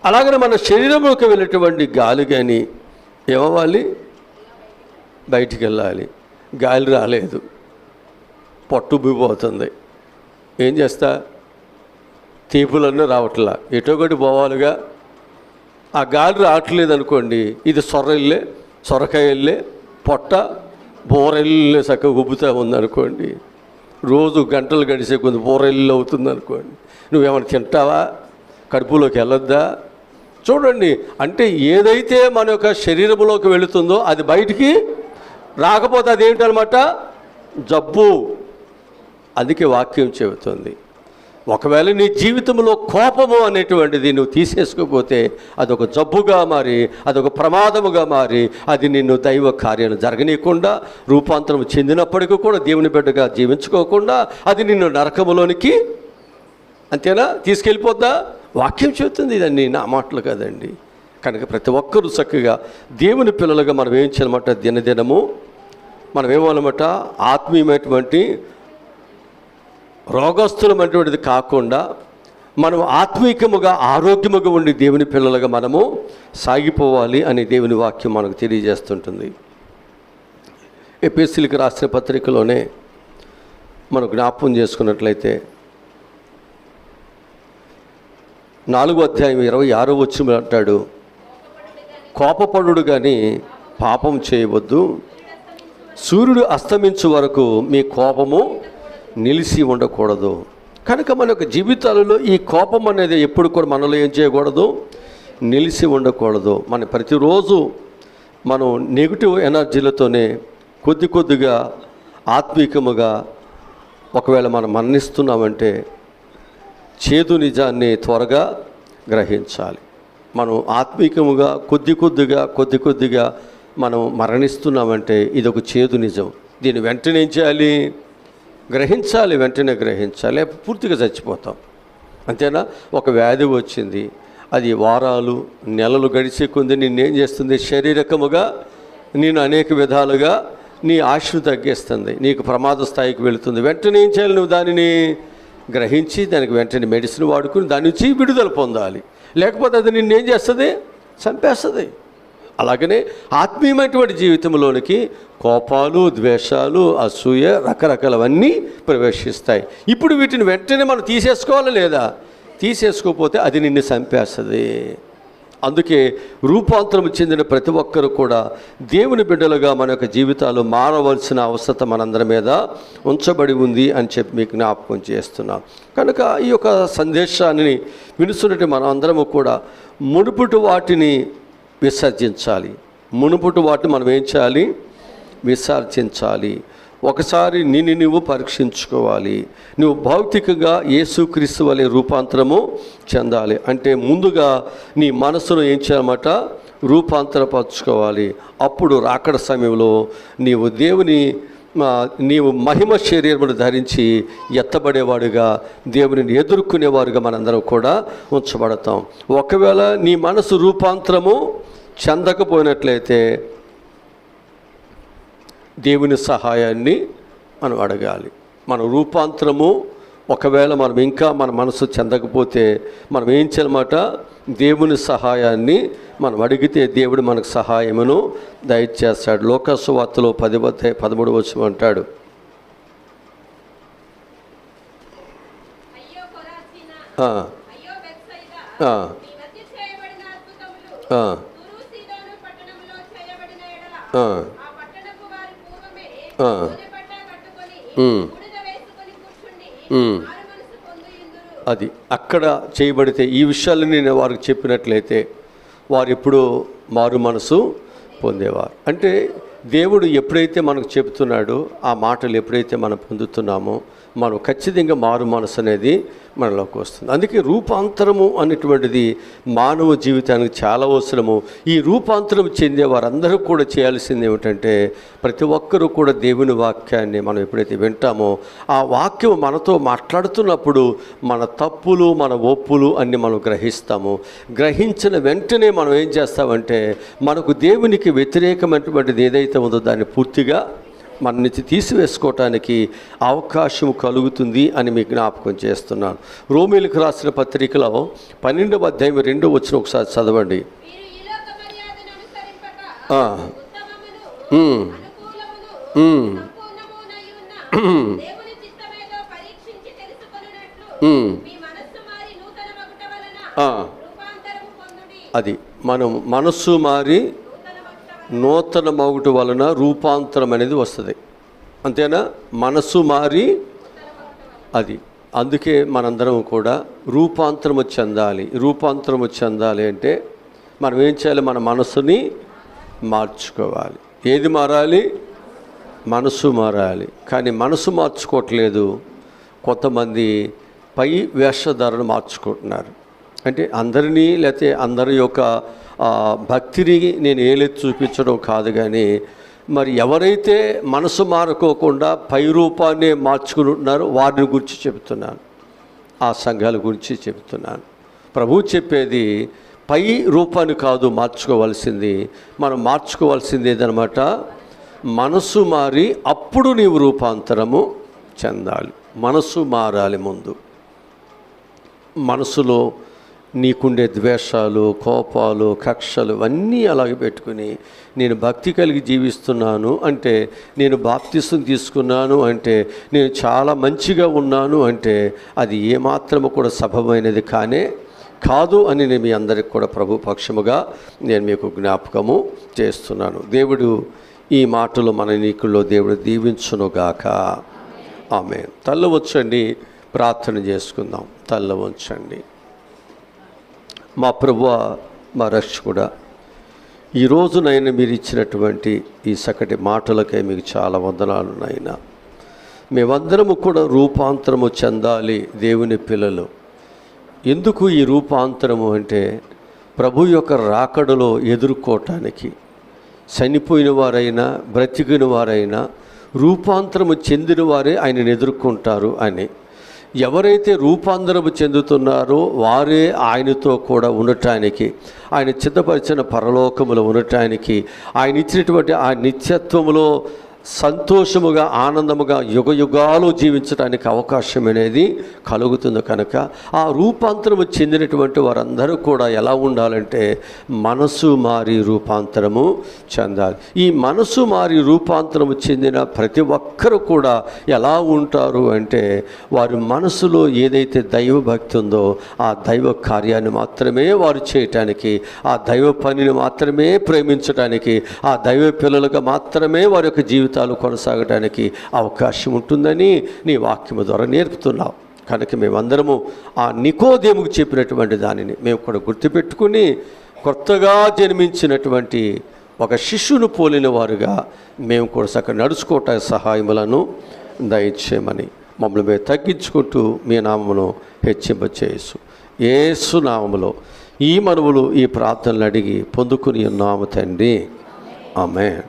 Speaker 1: అలాగనే మన శరీరంలోకి వెళ్ళేటువంటి గాలి కానీ ఏమవ్వాలి, బయటికి వెళ్ళాలి. గాలి రాలేదు, పట్టుబిపోతుంది, ఏం చేస్తా, తీపులన్నీ రావట్లా, ఎటోగటి పోవాలిగా. ఆ గాలి రావట్లేదు అనుకోండి, ఇది సొరకాయ వెళ్ళే పొట్ట బోరెల్లు చక్కగా ఉబ్బుతూ ఉందనుకోండి, రోజు గంటలు గడిచే కొంచెం బోరెల్లు అవుతుంది అనుకోండి, నువ్వేమైనా తింటావా, కడుపులోకి వెళ్ళొద్దా? చూడండి, అంటే ఏదైతే మన యొక్క శరీరంలోకి వెళుతుందో అది బయటికి రాకపోతే అదేమిటనమాట, జబ్బు. అందుకే వాక్యం చెబుతుంది, ఒకవేళ నీ జీవితంలో కోపము అనేటువంటిది నువ్వు తీసేసుకోకపోతే అదొక జబ్బుగా మారి, అదొక ప్రమాదముగా మారి, అది నిన్ను దైవ కార్యాలు జరగనీయకుండా, రూపాంతరం చెందినప్పటికీ కూడా దేవుని బిడ్డగా జీవించుకోకుండా అది నిన్ను నరకములోనికి అంతేనా తీసుకెళ్ళిపోద్దా. వాక్యం చెబుతుంది, ఇదన్నీ నా మాటలు కాదండి. కనుక ప్రతి ఒక్కరూ చక్కగా దేవుని పిల్లలుగా మనం ఏం చేయాలన్నమాట, దినదినము మనం ఏమన్నమాట, ఆత్మీయమైనటువంటి రోగస్తులమైనటువంటిది కాకుండా మనం ఆత్మీయముగా ఆరోగ్యముగా ఉండి దేవుని పిల్లలుగా మనము సాగిపోవాలి అని దేవుని వాక్యం మనకు తెలియజేస్తుంటుంది. ఎఫెసీయులకు రాసిన పత్రికలోనే మనం జ్ఞాపకం చేసుకున్నట్లయితే 4వ అధ్యాయం 26వ వచనం అంటాడు, కోపపడుడు కానీ పాపం చేయవద్దు, సూర్యుడు అస్తమించు వరకు మీ కోపము నిలిచి ఉండకూడదు. కనుక మన యొక్క జీవితాలలో ఈ కోపం అనేది ఎప్పుడు కూడా మనలో ఏం చేయకూడదు, నిలిచి ఉండకూడదు. మన ప్రతిరోజు మనం నెగిటివ్ ఎనర్జీలతోనే కొద్దిగా ఆత్మీకముగా ఒకవేళ మనం మరణిస్తున్నామంటే చేదు నిజాన్ని త్వరగా గ్రహించాలి. మనం ఆత్మీకముగా కొద్దిగా మనం మరణిస్తున్నామంటే ఇది ఒక చేదు నిజం. దీన్ని వెంటనే ఏం చేయాలి, గ్రహించాలి, వెంటనే గ్రహించాలి, పూర్తిగా చచ్చిపోతాం. అంతేనా. ఒక వ్యాధి వచ్చింది, అది వారాలు నెలలు గడిచే కొంది నిన్నేం చేస్తుంది, శారీరకముగా నేను అనేక విధాలుగా నీ ఆశను తగ్గిస్తుంది, నీకు ప్రమాద స్థాయికి వెళుతుంది. వెంటనే ఏం చేయాలి, నువ్వు దానిని గ్రహించి దానికి వెంటనే మెడిసిన్ వాడుకుని దాని నుంచి విడుదల పొందాలి. లేకపోతే అది నిన్నేం చేస్తుంది, చంపేస్తుంది. అలాగనే ఆత్మీయమైనటువంటి జీవితంలోనికి కోపాలు, ద్వేషాలు, అసూయ, రకరకాలవన్నీ ప్రవేశిస్తాయి. ఇప్పుడు వీటిని వెంటనే మనం తీసేసుకోవాలి లేదా, తీసేసుకోకపోతే అది నిన్ను చంపేస్తుంది. అందుకే రూపాంతరం చెందిన ప్రతి ఒక్కరు కూడా దేవుని బిడ్డలుగా మన యొక్క జీవితాలు మారవలసిన అవసరం మనందరి మీద ఉంచబడి ఉంది అని చెప్పి మీకు జ్ఞాపకం చేస్తున్నాం. కనుక ఈ యొక్క సందేశాన్ని వినుస్తున్నట్టు మనం అందరము కూడా మునుపటి వాటిని విసర్జించాలి. మునుపటి వాటిని మనం ఏం చేయాలి, విసర్జించాలి. ఒకసారి నిన్ను నువ్వు పరీక్షించుకోవాలి. నువ్వు భౌతికంగా యేసుక్రీస్తు వలె రూపాంతరము చెందాలి అంటే ముందుగా నీ మనసును ఏం చేయాలన్నమాట, రూపాంతరపరచుకోవాలి. అప్పుడు రాకడ సమయంలో నీవు మహిమ శరీరమును ధరించి ఎత్తబడేవాడుగా, దేవునిని ఎదుర్కొనేవారుగా మనందరం కూడా ఉంచబడతాం. ఒకవేళ నీ మనసు రూపాంతరము చెందకపోయినట్లయితే దేవుని సహాయాన్ని మనం అడగాలి. మన రూపాంతరము ఒకవేళ మనం ఇంకా మన మనసు చెందకపోతే మనం ఏం చేయాలన్నమాట, దేవుని సహాయాన్ని మనం అడిగితే దేవుడు మనకు సహాయమును దయచేస్తాడు. లోకాసు వార్తలో 10:13 అంటాడు,
Speaker 2: అయ్యో బెత్సయిదా, నీ మధ్య చేయబడిన అద్భుతములు తూరు సీదోను పట్టణంలో చేయబడిన ఎడల ఆ పట్టణపు వారి పూర్వమే గోనెపట్ట కట్టుకొని బూడిద వేసుకొని కూర్చుండి మారు మనసు పొందుయిందురు.
Speaker 1: అది అక్కడ చేయబడితే ఈ విషయాలు నేను వారికి చెప్పినట్లయితే వారు ఎప్పుడూ మారు మనసు పొందేవారు. అంటే దేవుడు ఎప్పుడైతే మనకు చెబుతున్నాడో ఆ మాటలు ఎప్పుడైతే మనం పొందుతున్నామో మనం ఖచ్చితంగా మారు మనసు అనేది మనలోకి వస్తుంది. అందుకే రూపాంతరము అనేటువంటిది మానవ జీవితానికి చాలా అవసరము. ఈ రూపాంతరం చెందే వారందరూ కూడా చేయాల్సింది ఏమిటంటే ప్రతి ఒక్కరూ కూడా దేవుని వాక్యాన్ని మనం ఎప్పుడైతే వింటామో ఆ వాక్యం మనతో మాట్లాడుతున్నప్పుడు మన తప్పులు మన ఒప్పులు అన్ని మనం గ్రహిస్తాము. గ్రహించిన వెంటనే మనం ఏం చేస్తామంటే మనకు దేవునికి వ్యతిరేకమైనటువంటిది ఏదైతే ఉందో దాన్ని పూర్తిగా మన నుంచి తీసివేసుకోవటానికి అవకాశం కలుగుతుంది అని మీకు జ్ఞాపకం చేస్తున్నాను. రోమీయులకు రాసిన పత్రికలో 12వ అధ్యాయం 2వ వచనం ఒకసారి చదవండి. అది మనం మనస్సు మారి నూతన మగుట వలన రూపాంతరం అనేది వస్తుంది. అంతేనా? మనసు మారి అది. అందుకే మనందరం కూడా రూపాంతరము చెందాలి. రూపాంతరము చెందాలి అంటే మనం ఏం చేయాలి? మన మనసుని మార్చుకోవాలి. ఏది మారాలి? మనసు మారాలి. కానీ మనసు మార్చుకోవట్లేదు. కొంతమంది పై వేషధారణ మార్చుకుంటున్నారు. అంటే అందరినీ లేకపోతే అందరి యొక్క భక్తిని నేను ఏలెత్తి చూపించడం కాదు, కానీ మరి ఎవరైతే మనసు మారుకోకుండా పై రూపాన్ని మార్చుకుంటున్నారో వారిని గురించి చెబుతున్నాను. ఆ సంఘాల గురించి చెబుతున్నాను. ప్రభువు చెప్పేది పై రూపాన్ని కాదు మార్చుకోవాల్సింది. మనం మార్చుకోవాల్సింది ఏదనమాట, మనసు మారి అప్పుడు నీవు రూపాంతరము చెందాలి. మనసు మారాలి. ముందు మనసులో నీకుండే ద్వేషాలు, కోపాలు, కక్షలు అన్నీ అలాగే పెట్టుకుని నేను భక్తి కలిగి జీవిస్తున్నాను అంటే, నేను బాప్తిసం తీసుకున్నాను అంటే, నేను చాలా మంచిగా ఉన్నాను అంటే అది ఏమాత్రము కూడా సబబైనది కాదు అని నేను మీ అందరికి కూడా ప్రభు పక్షముగా నేను మీకు జ్ఞాపకము చేస్తున్నాను. దేవుడు ఈ మాటలు మన నీకుల్లో దేవుడు దీవించునుగాక. ఆమేన్. తల్ల వచ్చండి, ప్రార్థన చేసుకుందాం. తల్ల వంచండి. మా ప్రభువా, మా రక్షకుడా, ఈరోజు నాయన మీరు ఇచ్చినటువంటి ఈ చక్కటి మాటలకై మీకు చాలా వందనాలు నాయన. మేమందరము కూడా రూపాంతరము చెందాలి దేవుని పిల్లలు. ఎందుకు ఈ రూపాంతరము అంటే ప్రభు యొక్క రాకడలో ఎదుర్కోవటానికి చనిపోయిన వారైనా బ్రతికిన వారైనా రూపాంతరము చెందిన వారే ఆయనను ఎదుర్కొంటారు అని. ఎవరైతే రూపాంతరము చెందుతున్నారో వారే ఆయనతో కూడా ఉండటానికి, ఆయన సిద్ధపరిచిన పరలోకములో ఉండటానికి, ఆయన ఇచ్చినటువంటి ఆ నిత్యత్వములో సంతోషముగా ఆనందముగా యుగయుగాలు జీవించడానికి అవకాశం అనేది కలుగుతుంది. కనుక ఆ రూపాంతరము చెందినటువంటి వారందరూ కూడా ఎలా ఉండాలంటే మనసు మారి రూపాంతరము చెందాలి. ఈ మనసు మారి రూపాంతరము చెందిన ప్రతి ఒక్కరు కూడా ఎలా ఉంటారు అంటే వారి మనసులో ఏదైతే దైవ భక్తి ఉందో ఆ దైవ కార్యాన్ని మాత్రమే వారు చేయటానికి, ఆ దైవ పనిని మాత్రమే ప్రేమించడానికి, ఆ దైవ పిల్లలుగా మాత్రమే వారి యొక్క జీవితాలు కొనసాగడానికి అవకాశం ఉంటుందని నీ వాక్యము ద్వారా నేర్పుతున్నావు. కనుక మేమందరము ఆ నికోదేముకు చెప్పినటువంటి దానిని మేము కూడా గుర్తుపెట్టుకుని కొత్తగా జన్మించినటువంటి ఒక శిశువును పోలిన వారుగా మేము కూడా చక్కగా నడుచుకోవటానికి సహాయములను దయచేయమని మమ్మల్ని మేము తగ్గించుకుంటూ మీ నామమును హెచ్చింపచేయసు. యేసు నామములో ఈ మనవులు ఈ ప్రార్థనలు అడిగి పొందుకుని ఉన్నాము తండ్రి. ఆమేన్.